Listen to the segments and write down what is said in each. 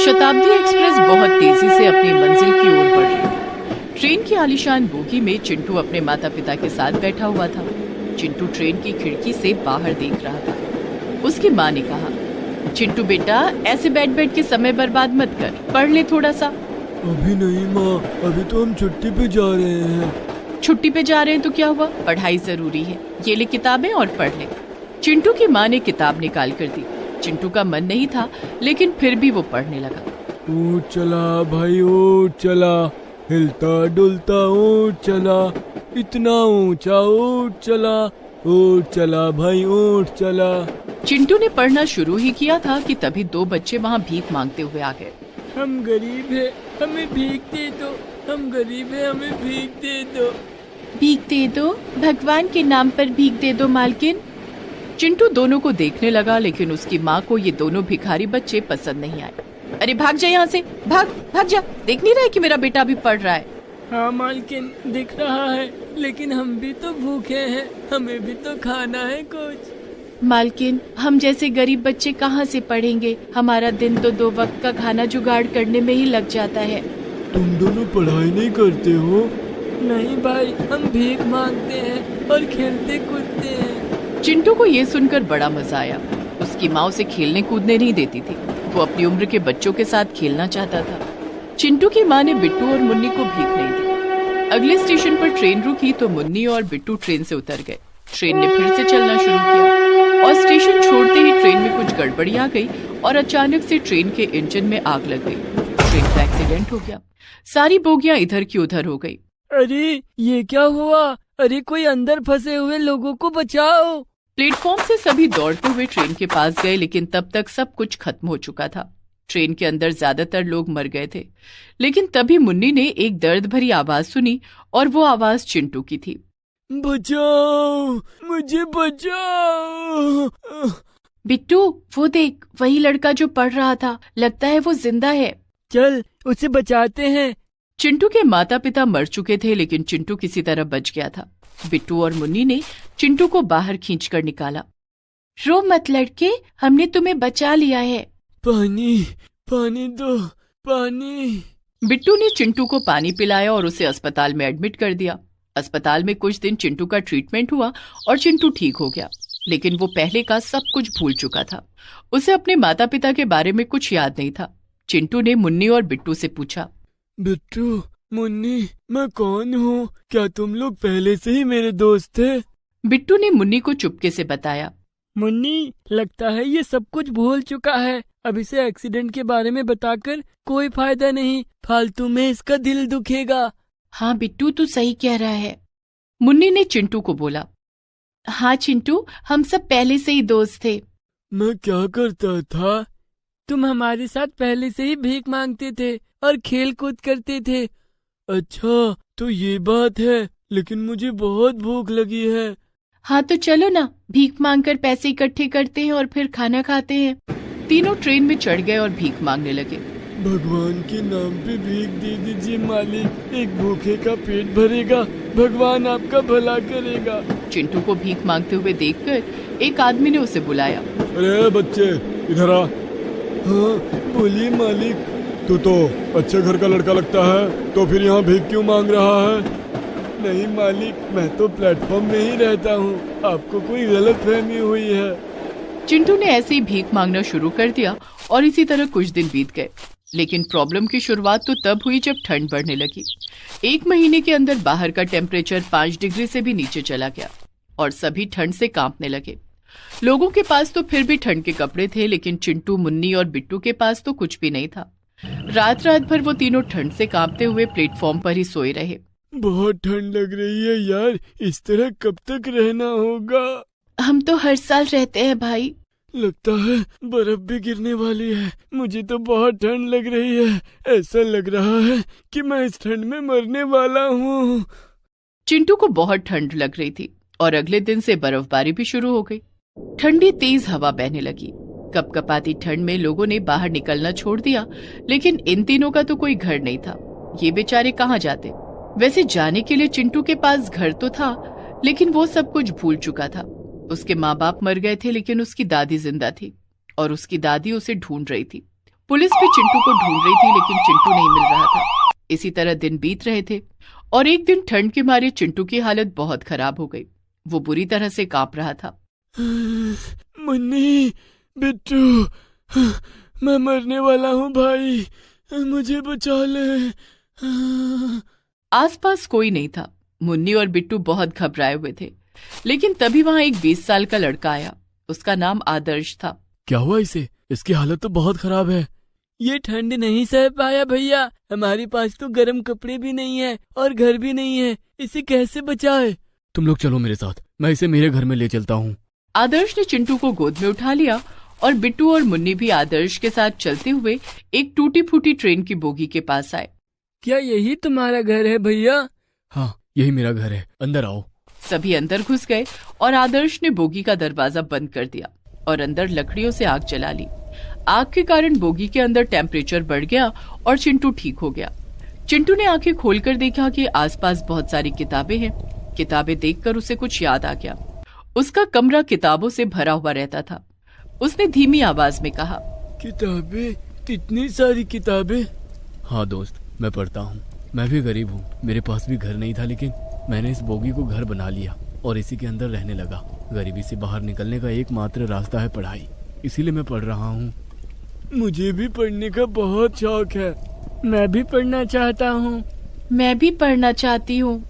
शताब्दी एक्सप्रेस बहुत तेजी से अपनी मंजिल की ओर बढ़ रही। ट्रेन की आलीशान बोगी में चिंटू अपने माता पिता के साथ बैठा हुआ था। चिंटू ट्रेन की खिड़की से बाहर देख रहा था। उसकी माँ ने कहा, चिंटू बेटा, ऐसे बैठ बैठ के समय बर्बाद मत कर, पढ़ ले थोड़ा सा। अभी नहीं माँ, अभी तो हम छुट्टी पे जा रहे हैं। छुट्टी पे जा रहे हैं तो क्या हुआ, पढ़ाई जरूरी है। ये ले किताबें और पढ़ ले। चिंटू की माँ ने किताब निकाल कर दी। चिंटू का मन नहीं था, लेकिन फिर भी वो पढ़ने लगा। ऊँट चला भाई ऊँट चला, हिलता डुलता ऊँट चला, इतना ऊंचा ऊँट चला भाई ऊँट चला। चिंटू ने पढ़ना शुरू ही किया था कि तभी दो बच्चे वहाँ भीख मांगते हुए आ गए। हम गरीब है, हमें भीख दे दो। हम गरीब है, हमें भीख दे दो। भीख दे दो, भगवान के नाम पर भीख दे दो मालकिन। चिंटू दोनों को देखने लगा, लेकिन उसकी माँ को ये दोनों भिखारी बच्चे पसंद नहीं आए। अरे भाग जा यहाँ से, भाग भाग जा, देख नहीं रहा है कि मेरा बेटा भी पढ़ रहा है। हाँ मालकिन, दिख रहा है, लेकिन हम भी तो भूखे हैं, हमें भी तो खाना है कुछ। मालकिन, हम जैसे गरीब बच्चे कहाँ से पढ़ेंगे? हमारा दिन तो 2 वक्त का खाना जुगाड़ करने में ही लग जाता है। तुम दोनों पढ़ाई नहीं करते हो? नहीं भाई, हम भीख मांगते हैं और खेलते कूदते हैं। चिंटू को ये सुनकर बड़ा मजा आया। उसकी माँ उसे खेलने कूदने नहीं देती थी, वो अपनी उम्र के बच्चों के साथ खेलना चाहता था। चिंटू की माँ ने बिट्टू और मुन्नी को भीख नहीं दी। अगले स्टेशन पर ट्रेन रुकी तो मुन्नी और बिट्टू ट्रेन से उतर गए। ट्रेन ने फिर से चलना शुरू किया और स्टेशन छोड़ते ही ट्रेन में कुछ गड़बड़ी आ गई और अचानक से ट्रेन के इंजन में आग लग गई। ट्रेन का एक्सीडेंट हो गया। सारी बोगियां इधर की उधर हो गई। अरे ये क्या हुआ? अरे कोई अंदर फंसे हुए लोगों को बचाओ। प्लेटफॉर्म से सभी दौड़ते हुए ट्रेन के पास गए, लेकिन तब तक सब कुछ खत्म हो चुका था। ट्रेन के अंदर ज्यादातर लोग मर गए थे। लेकिन तभी मुन्नी ने एक दर्द भरी आवाज सुनी और वो आवाज चिंटू की थी। बचाओ, मुझे बचाओ। बिट्टू, वो देख, वही लड़का जो पढ़ रहा था, लगता है वो जिंदा है। चल उसे बचाते हैं। चिंटू के माता पिता मर चुके थे, लेकिन चिंटू किसी तरह बच गया था। बिट्टू और मुन्नी ने चिंटू को बाहर खींचकर निकाला। रो मत लड़के, हमने तुम्हें बचा लिया है। पानी, पानी दो, पानी। बिट्टू ने चिंटू को पानी पिलाया और उसे अस्पताल में एडमिट कर दिया। अस्पताल में कुछ दिन चिंटू का ट्रीटमेंट हुआ और चिंटू ठीक हो गया, लेकिन वो पहले का सब कुछ भूल चुका था। उसे अपने माता पिता के बारे में कुछ याद नहीं था। चिंटू ने मुन्नी और बिट्टू से पूछा, बिट्टू, मुन्नी, मैं कौन हूँ? क्या तुम लोग पहले से ही मेरे दोस्त थे? बिट्टू ने मुन्नी को चुपके से बताया। मुन्नी, लगता है ये सब कुछ भूल चुका है। अब इसे एक्सीडेंट के बारे में बताकर कोई फायदा नहीं, फालतू में इसका दिल दुखेगा। हाँ बिट्टू, तू सही कह रहा है। मुन्नी ने चिंटू को बोला। हाँ चिंटू, हम सब पहले से ही दोस्त थे। मैं क्या करता था? तुम हमारे साथ पहले से ही भीख मांगते थे और खेल कूद करते थे। अच्छा, तो ये बात है, लेकिन मुझे बहुत भूख लगी है। हाँ तो चलो ना, भीख मांगकर पैसे इकट्ठे करते हैं और फिर खाना खाते हैं। तीनों ट्रेन में चढ़ गए और भीख मांगने लगे। भगवान के नाम पे भीख दे दीजिए मालिक, एक भूखे का पेट भरेगा, भगवान आपका भला करेगा। चिंटू को भीख मांगते हुए देखकर एक आदमी ने उसे बुलाया। अरे बच्चे, इधर आ। हाँ बोलिए मालिक। तू तो अच्छे घर का लड़का लगता है, तो फिर यहाँ भीख क्यों मांग रहा है? नहीं मालिक, मैं तो प्लेटफॉर्म में ही रहता हूँ, आपको कोई गलतफहमी हुई है। चिंटू ने ऐसे ही भीख मांगना शुरू कर दिया और इसी तरह कुछ दिन बीत गए। लेकिन प्रॉब्लम की शुरुआत तो तब हुई जब ठंड बढ़ने लगी। 1 महीने के अंदर बाहर का टेम्परेचर 5 डिग्री से भी नीचे चला गया और सभी ठंड से कांपने लगे। लोगों के पास तो फिर भी ठंड के कपड़े थे, लेकिन चिंटू, मुन्नी और बिट्टू के पास तो कुछ भी नहीं था। रात रात भर वो तीनों ठंड से कांपते हुए प्लेटफॉर्म पर ही सोए रहे। बहुत ठंड लग रही है यार, इस तरह कब तक रहना होगा? हम तो हर साल रहते हैं भाई। लगता है बर्फ भी गिरने वाली है। मुझे तो बहुत ठंड लग रही है, ऐसा लग रहा है कि मैं इस ठंड में मरने वाला हूँ। चिंटू को बहुत ठंड लग रही थी और अगले दिन से बर्फबारी भी शुरू हो गई। ठंडी तेज हवा बहने लगी। कपकपाती ठंड में लोगों ने बाहर निकलना छोड़ दिया, लेकिन इन तीनों का तो कोई घर नहीं था। ये बेचारे कहाँ जाते? वैसे जाने के लिए चिंटू के पास घर तो था, लेकिन वो सब कुछ भूल चुका था। उसके माँ बाप मर गए थे, लेकिन उसकी दादी जिंदा थी और उसकी दादी उसे ढूंढ रही थी। पुलिस भी चिंटू को ढूंढ रही थी, लेकिन चिंटू नहीं मिल रहा था। इसी तरह दिन बीत रहे थे और एक दिन ठंड के मारे चिंटू की हालत बहुत खराब हो गई। वो बुरी तरह से कांप रहा था। मुन्नी, बिट्टू, मैं मरने वाला हूँ भाई, मुझे बचा ले। आसपास कोई नहीं था। मुन्नी और बिट्टू बहुत घबराए हुए थे, लेकिन तभी वहां एक 20 साल का लड़का आया। उसका नाम आदर्श था। क्या हुआ इसे? इसकी हालत तो बहुत खराब है। ये ठंड नहीं सह पाया भैया, हमारे पास तो गर्म कपड़े भी नहीं है और घर भी नहीं है, इसे कैसे बचाए? तुम लोग चलो मेरे साथ, मैं इसे मेरे घर में ले चलता हूँ। आदर्श ने चिंटू को गोद में उठा लिया और बिट्टू और मुन्नी भी आदर्श के साथ चलते हुए एक टूटी फूटी ट्रेन की बोगी के पास आए। क्या यही तुम्हारा घर है भैया? हाँ, यही मेरा घर है, अंदर आओ। सभी अंदर घुस गए और आदर्श ने बोगी का दरवाजा बंद कर दिया और अंदर लकड़ियों से आग जला ली। आग के कारण बोगी के अंदर टेम्परेचर बढ़ गया और चिंटू ठीक हो गया। चिंटू ने आंखें खोलकर देखा कि आसपास बहुत सारी किताबें हैं। किताबें देखकर उसे कुछ याद आ गया। उसका कमरा किताबों से भरा हुआ रहता था। उसने धीमी आवाज में कहा, किताबें? इतनी सारी किताबें? हाँ दोस्त, मैं पढ़ता हूँ। मैं भी गरीब हूँ, मेरे पास भी घर नहीं था, लेकिन मैंने इस बोगी को घर बना लिया और इसी के अंदर रहने लगा। गरीबी से बाहर निकलने का एकमात्र रास्ता है पढ़ाई, इसीलिए मैं पढ़ रहा हूँ। मुझे भी पढ़ने का बहुत शौक है, मैं भी पढ़ना चाहता हूँ। मैं भी पढ़ना चाहती हूँ।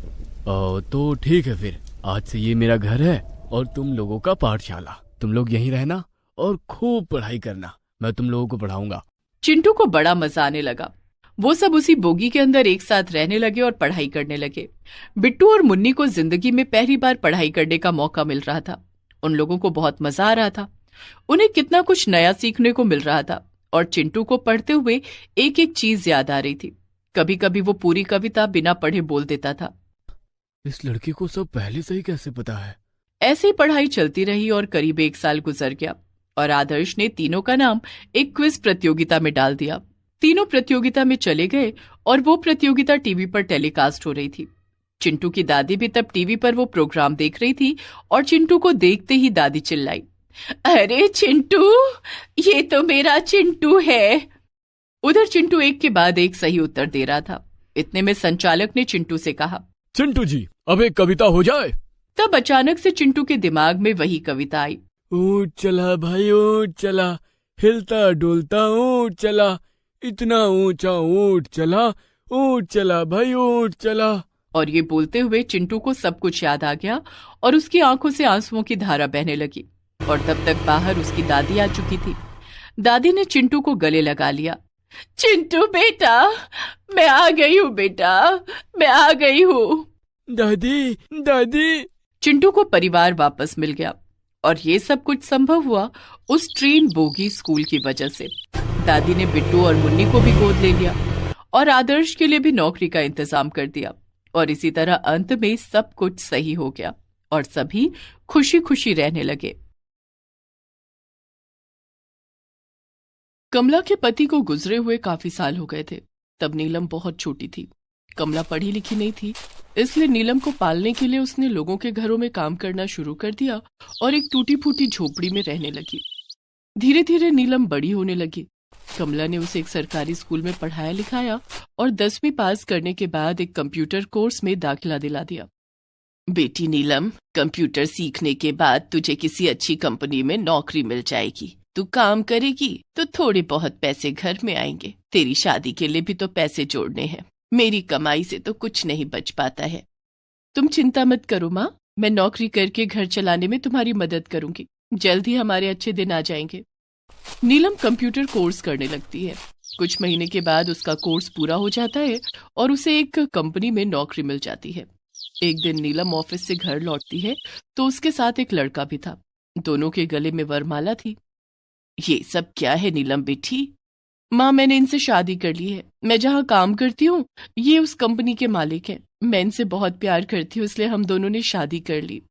तो ठीक है, फिर आज से ये मेरा घर है और तुम लोगों का पाठशाला। तुम लोग यहीं रहना और खूब पढ़ाई करना, मैं तुम लोगों को पढ़ाऊंगा। चिंटू को बड़ा मजा आने लगा। वो सब उसी बोगी के अंदर एक साथ रहने लगे और पढ़ाई करने लगे। बिट्टू और मुन्नी को जिंदगी में पहली बार पढ़ाई करने का मौका मिल रहा था। उन लोगों को बहुत मजा आ रहा था। उन्हें कितना कुछ नया सीखने को मिल रहा था और चिंटू को पढ़ते हुए एक एक चीज याद आ रही थी। कभी कभी वो पूरी कविता बिना पढ़े बोल देता था। इस लड़के को सब पहले से ही कैसे पता है? ऐसे ही पढ़ाई चलती रही और करीब 1 साल गुजर गया और आदर्श ने तीनों का नाम एक क्विज प्रतियोगिता में डाल दिया। तीनों प्रतियोगिता में चले गए और वो प्रतियोगिता टीवी पर टेलीकास्ट हो रही थी। चिंटू की दादी भी तब टीवी पर वो प्रोग्राम देख रही थी और चिंटू को देखते ही दादी चिल्लाई, अरे चिंटू, ये तो मेरा चिंटू है। उधर चिंटू एक के बाद एक सही उत्तर दे रहा था। इतने में संचालक ने चिंटू से कहा, चिंटू जी, अब एक कविता हो जाए। तब अचानक से चिंटू के दिमाग में वही कविता आई। ऊँट चला भाई ऊँट चला, हिलता डोलता ऊँट चला, इतना ऊंचा ऊँट चला भाई ऊँट चला। और ये बोलते हुए चिंटू को सब कुछ याद आ गया और उसकी आंखों से आंसुओं की धारा बहने लगी। और तब तक बाहर उसकी दादी आ चुकी थी। दादी ने चिंटू को गले लगा लिया। चिंटू बेटा, मैं आ गई हूँ बेटा, मैं आ गई हूँ। दादी दादी। चिंटू को परिवार वापस मिल गया और ये सब कुछ संभव हुआ उस ट्रेन बोगी स्कूल की वजह से। दादी ने बिट्टू और मुन्नी को भी गोद ले लिया और आदर्श के लिए भी नौकरी का इंतजाम कर दिया और इसी तरह अंत में सब कुछ सही हो गया और सभी खुशी खुशी रहने लगे। कमला के पति को गुजरे हुए काफी साल हो गए थे। तब नीलम बहुत छोटी थी। कमला पढ़ी लिखी नहीं थी, इसलिए नीलम को पालने के लिए उसने लोगों के घरों में काम करना शुरू कर दिया और एक टूटी फूटी झोपड़ी में रहने लगी। धीरे धीरे नीलम बड़ी होने लगी। कमला ने उसे एक सरकारी स्कूल में पढ़ाया लिखाया और 10वीं पास करने के बाद एक कंप्यूटर कोर्स में दाखिला दिला दिया। बेटी नीलम, कंप्यूटर सीखने के बाद तुझे किसी अच्छी कंपनी में नौकरी मिल जाएगी। तू काम करेगी तो थोड़े बहुत पैसे घर में आएंगे। तेरी शादी के लिए भी तो पैसे जोड़ने हैं। मेरी कमाई से तो कुछ नहीं बच पाता है। तुम चिंता मत करो माँ, मैं नौकरी करके घर चलाने में तुम्हारी मदद करूंगी। जल्द ही हमारे अच्छे दिन आ जाएंगे। नीलम कंप्यूटर कोर्स करने लगती है। कुछ महीने के बाद उसका कोर्स पूरा हो जाता है और उसे एक कंपनी में नौकरी मिल जाती है। एक दिन नीलम ऑफिस से घर लौटती है तो उसके साथ एक लड़का भी था। दोनों के गले में वरमाला थी। ये सब क्या है नीलम बेटी? माँ, मैंने इनसे शादी कर ली है। मैं जहाँ काम करती हूँ ये उस कंपनी के मालिक हैं। मैं इनसे बहुत प्यार करती हूँ, इसलिए हम दोनों ने शादी कर ली।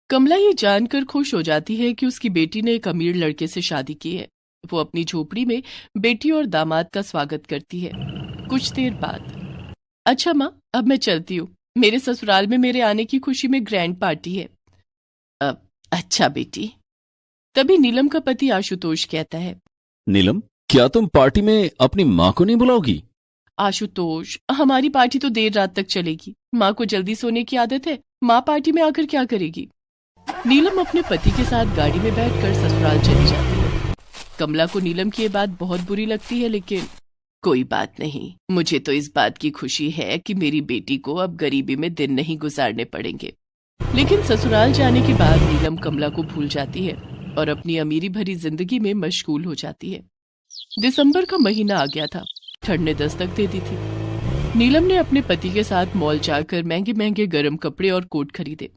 कमला ये जानकर खुश हो जाती है कि उसकी बेटी ने एक अमीर लड़के से शादी की है। वो अपनी झोपड़ी में बेटी और दामाद का स्वागत करती है। कुछ देर बाद, अच्छा माँ, अब मैं चलती हूँ। मेरे ससुराल में मेरे आने की खुशी में ग्रैंड पार्टी है। अच्छा बेटी। तभी नीलम का पति आशुतोष कहता है, नीलम, क्या तुम पार्टी में अपनी माँ को नहीं बुलाओगी? आशुतोष, हमारी पार्टी तो देर रात तक चलेगी। माँ को जल्दी सोने की आदत है, माँ पार्टी में आकर क्या करेगी। नीलम अपने पति के साथ गाड़ी में बैठकर ससुराल चली जाती है। कमला को नीलम की ये बात बहुत बुरी लगती है, लेकिन कोई बात नहीं। मुझे तो इस बात की खुशी है कि मेरी बेटी को अब गरीबी में दिन नहीं गुजारने पड़ेंगे। लेकिन ससुराल जाने के बाद नीलम कमला को भूल जाती है और अपनी अमीरी भरी जिंदगी में मशगूल हो जाती है। दिसंबर का महीना आ गया था। ठंड ने दस्तक दे दी थी। नीलम ने अपने पति के साथ मॉल जाकर महंगे महंगे गर्म कपड़े और कोट खरीदे।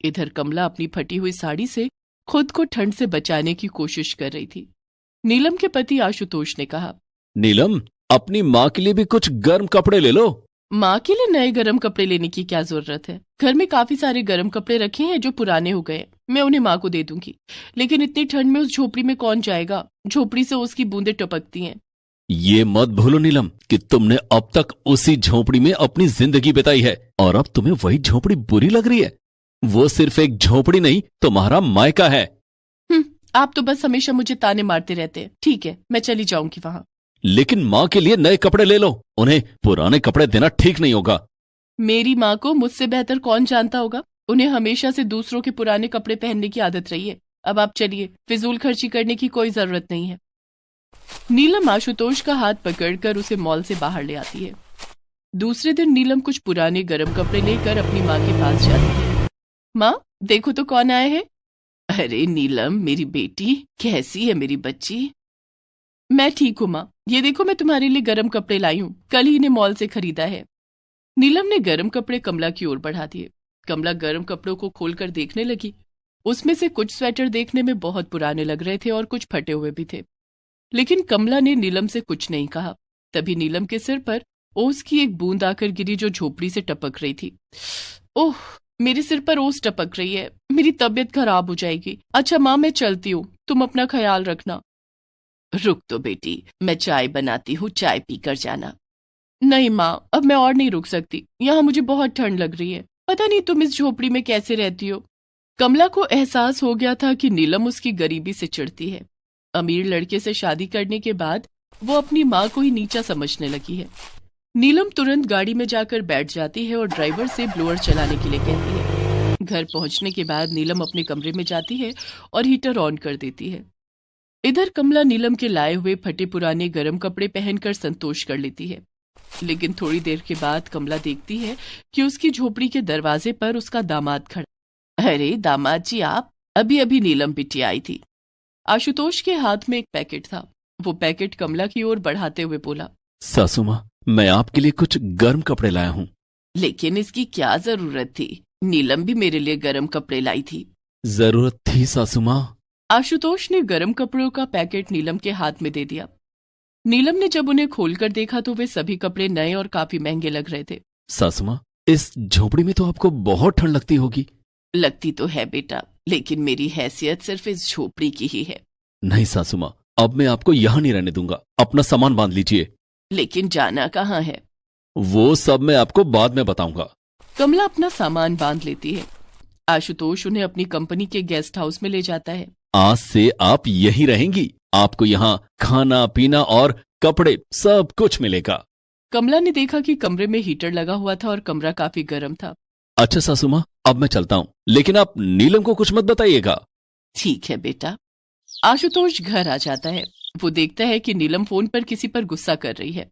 इधर कमला अपनी फटी हुई साड़ी से खुद को ठंड से बचाने की कोशिश कर रही थी। नीलम के पति आशुतोष ने कहा, नीलम, अपनी माँ के लिए भी कुछ गर्म कपड़े ले लो। माँ के लिए नए गर्म कपड़े लेने की क्या जरूरत है? घर में काफी सारे गर्म कपड़े रखे हैं जो पुराने हो गए। मैं उन्हें माँ को दे दूंगी। लेकिन इतनी ठंड में उस झोपड़ी में कौन जाएगा? झोपड़ी से उसकी बूंदें टपकती हैं। ये मत भूलो नीलम कि तुमने अब तक उसी झोपड़ी में अपनी जिंदगी बिताई है और अब तुम्हें वही झोपड़ी बुरी लग रही है। वो सिर्फ एक झोपड़ी नहीं, तुम्हारा मायका है। आप तो बस हमेशा मुझे ताने मारते रहते हैं। ठीक है, मैं चली जाऊंगी वहां। लेकिन माँ के लिए नए कपड़े ले लो। उन्हें पुराने कपड़े देना ठीक नहीं होगा। मेरी माँ को मुझसे बेहतर कौन जानता होगा? उन्हें हमेशा से दूसरों के पुराने कपड़े पहनने की आदत रही है। अब आप चलिए, फिजूल खर्ची करने की कोई जरूरत नहीं है। नीलम आशुतोष का हाथ पकड़कर उसे मॉल से बाहर ले आती है। दूसरे दिन नीलम कुछ पुराने गर्म कपड़े लेकर अपनी माँ के पास जाती है। माँ, देखो तो कौन आए हैं। अरे नीलम, मेरी बेटी, कैसी है मेरी बच्ची? मैं ठीक हूँ माँ। ये देखो, मैं तुम्हारे लिए गर्म कपड़े लाई हूँ। कल ही इन्हें मॉल से खरीदा है। नीलम ने गर्म कपड़े कमला की ओर बढ़ा दिए। कमला गर्म कपड़ों को खोलकर देखने लगी। उसमें से कुछ स्वेटर देखने में बहुत पुराने लग रहे थे और कुछ फटे हुए भी थे। लेकिन कमला ने नीलम से कुछ नहीं कहा। तभी नीलम के सिर पर ओस की एक बूंद आकर गिरी जो झोपड़ी से टपक रही थी। ओह, मेरे सिर पर ओस टपक रही है। मेरी तबीयत खराब हो जाएगी। अच्छा माँ, मैं चलती हूँ। तुम अपना ख्याल रखना। रुक तो बेटी, मैं चाय बनाती हूँ, चाय पीकर जाना। नहीं माँ, अब मैं और नहीं रुक सकती। यहाँ मुझे बहुत ठंड लग रही है। पता नहीं तुम इस झोपड़ी में कैसे रहती हो। कमला को एहसास हो गया था कि नीलम उसकी गरीबी से चिढ़ती है। अमीर लड़के से शादी करने के बाद वो अपनी माँ को ही नीचा समझने लगी है। नीलम तुरंत गाड़ी में जाकर बैठ जाती है और ड्राइवर से ब्लोअर चलाने के लिए कहती है। घर पहुंचने के बाद नीलम अपने कमरे में जाती है और हीटर ऑन कर देती है। इधर कमला नीलम के लाए हुए फटे पुराने गर्म कपड़े पहनकर संतोष कर लेती है। लेकिन थोड़ी देर के बाद कमला देखती है कि उसकी झोपड़ी के दरवाजे पर उसका दामाद खड़ा। अरे दामाद जी, आप? अभी अभी नीलम बिटिया आई थी। आशुतोष के हाथ में एक पैकेट था। वो पैकेट कमला की ओर बढ़ाते हुए बोला, सासू माँ, मैं आपके लिए कुछ गर्म कपड़े लाया हूँ। लेकिन इसकी क्या जरूरत थी? नीलम भी मेरे लिए गर्म कपड़े लाई थी। जरूरत थी सासू माँ। आशुतोष ने गर्म कपड़ों का पैकेट नीलम के हाथ में दे दिया। नीलम ने जब उन्हें खोलकर देखा तो वे सभी कपड़े नए और काफी महंगे लग रहे थे। सासू माँ, इस झोपड़ी में तो आपको बहुत ठंड लगती होगी। लगती तो है बेटा, लेकिन मेरी हैसियत सिर्फ इस झोपड़ी की ही है। नहीं सासू माँ, अब मैं आपको यहाँ नहीं रहने दूंगा। अपना सामान बांध लीजिए। लेकिन जाना कहाँ है? वो सब मैं आपको बाद में बताऊंगा। कमला अपना सामान बांध लेती है। आशुतोष उन्हें अपनी कंपनी के गेस्ट हाउस में ले जाता है। आज से आप यहीं रहेंगी। आपको यहाँ खाना पीना और कपड़े सब कुछ मिलेगा। कमला ने देखा कि कमरे में हीटर लगा हुआ था और कमरा काफी गर्म था। अच्छा सासू माँ, अब मैं चलता हूँ, लेकिन आप नीलम को कुछ मत बताइएगा। ठीक है बेटा। आशुतोष घर आ जाता है। वो देखता है कि नीलम फोन पर किसी पर गुस्सा कर रही है।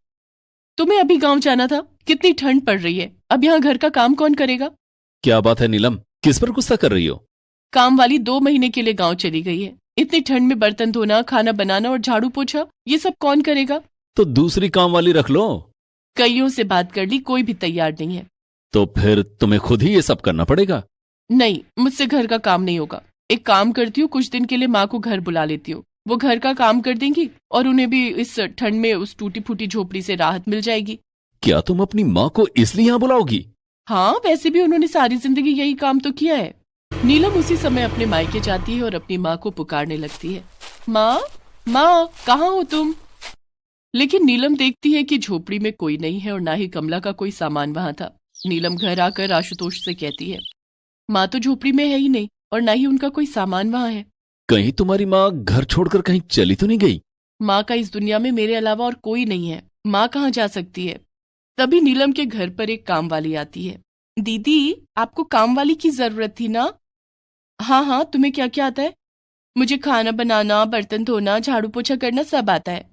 तुम्हें अभी गांव जाना था, कितनी ठंड पड़ रही है, अब यहाँ घर का काम कौन करेगा? क्या बात है नीलम, किस पर गुस्सा कर रही हो? काम वाली 2 महीने के लिए गांव चली गई है। इतनी ठंड में बर्तन धोना, खाना बनाना और झाड़ू पोछा, ये सब कौन करेगा? तो दूसरी काम वाली रख लो। कईयों से बात कर ली, कोई भी तैयार नहीं है। तो फिर तुम्हें खुद ही ये सब करना पड़ेगा। नहीं, मुझसे घर का काम नहीं होगा। एक काम करती हूँ, कुछ दिन के लिए माँ को घर बुला लेती हूँ। वो घर का काम कर देंगी और उन्हें भी इस ठंड में उस टूटी फूटी झोपड़ी से राहत मिल जाएगी। क्या तुम अपनी माँ को इसलिए यहाँ बुलाओगी? हाँ, वैसे भी उन्होंने सारी जिंदगी यही काम तो किया है। नीलम उसी समय अपने मायके जाती है और अपनी माँ को पुकारने लगती है। माँ, माँ, कहाँ हो तुम? लेकिन नीलम देखती है कि झोपड़ी में कोई नहीं है और ना ही कमला का कोई सामान वहां था। नीलम घर आकर आशुतोष से कहती है, माँ तो झोपड़ी में है ही नहीं और ना ही उनका कोई सामान वहां है। कहीं तुम्हारी माँ घर छोड़कर कहीं चली तो नहीं गई? माँ का इस दुनिया में मेरे अलावा और कोई नहीं है। माँ कहाँ जा सकती है? तभी नीलम के घर पर एक काम वाली आती है। दीदी, आपको काम वाली की जरूरत थी ना? हाँ हाँ, तुम्हें क्या क्या आता है? मुझे खाना बनाना, बर्तन धोना, झाड़ू पोछा करना सब आता है।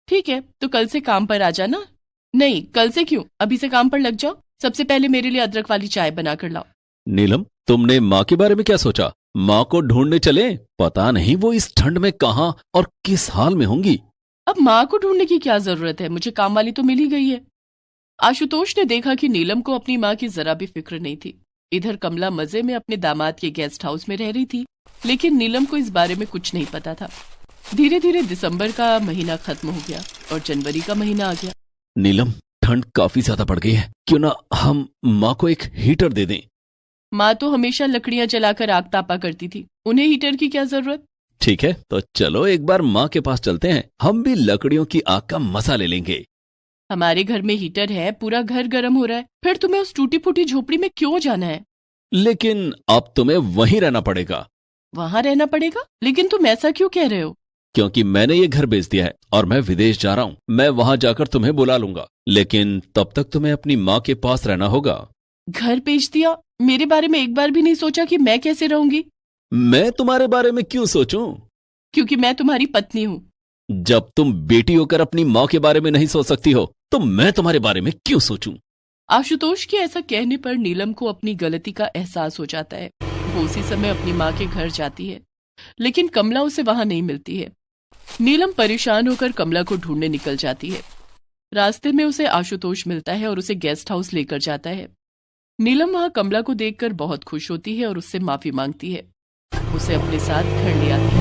ठीक है, तो कल से काम पर आ जाना। नहीं, कल से क्यों, अभी से काम पर लग जाओ। सबसे पहले मेरे लिए अदरक वाली चाय बना कर लाओ। नीलम, तुमने माँ के बारे में क्या सोचा? माँ को ढूंढने चले? पता नहीं वो इस ठंड में कहाँ और किस हाल में होंगी। अब माँ को ढूंढने की क्या जरूरत है, मुझे काम वाली तो मिल ही गई है। आशुतोष ने देखा कि नीलम को अपनी माँ की जरा भी फिक्र नहीं थी। इधर कमला मजे में अपने दामाद के गेस्ट हाउस में रह रही थी, लेकिन नीलम को इस बारे में कुछ नहीं पता था। धीरे धीरे दिसंबर का महीना खत्म हो गया और जनवरी का महीना आ गया। नीलम, ठंड काफी ज्यादा बढ़ गई है, क्यों ना हम माँ को एक हीटर दे दें? माँ तो हमेशा लकड़ियां जलाकर आग तापा करती थी, उन्हें हीटर की क्या जरूरत? ठीक है, तो चलो एक बार माँ के पास चलते हैं, हम भी लकड़ियों की आग का मजा ले लेंगे। हमारे घर में हीटर है, पूरा घर गर्म हो रहा है, फिर तुम्हें उस टूटी फूटी झोपड़ी में क्यों जाना है? लेकिन अब तुम्हें वहीं रहना पड़ेगा। वहां रहना पड़ेगा? लेकिन तुम ऐसा क्यों कह रहे हो? क्योंकि मैंने ये घर बेच दिया है और मैं विदेश जा रहा हूँ। मैं वहां जाकर तुम्हें बुला लूंगा, लेकिन तब तक तुम्हें अपनी माँ के पास रहना होगा। घर बेच दिया? मेरे बारे में एक बार भी नहीं सोचा कि मैं कैसे रहूंगी? मैं तुम्हारे बारे में क्यों सोचूं? क्योंकि मैं तुम्हारी पत्नी हूँ। जब तुम बेटी होकर अपनी माँ के बारे में नहीं सोच सकती हो, तो मैं तुम्हारे बारे में क्यों सोचूं? आशुतोष के ऐसा कहने पर नीलम को अपनी गलती का एहसास हो जाता है। वो उसी समय अपनी माँ के घर जाती है, लेकिन कमला उसे वहां नहीं मिलती है। नीलम परेशान होकर कमला को ढूंढने निकल जाती है। रास्ते में उसे आशुतोष मिलता है और उसे गेस्ट हाउस लेकर जाता है। नीलम वहां कमला को देखकर बहुत खुश होती है और उससे माफी मांगती है। उसे अपने साथ घर ले आती है।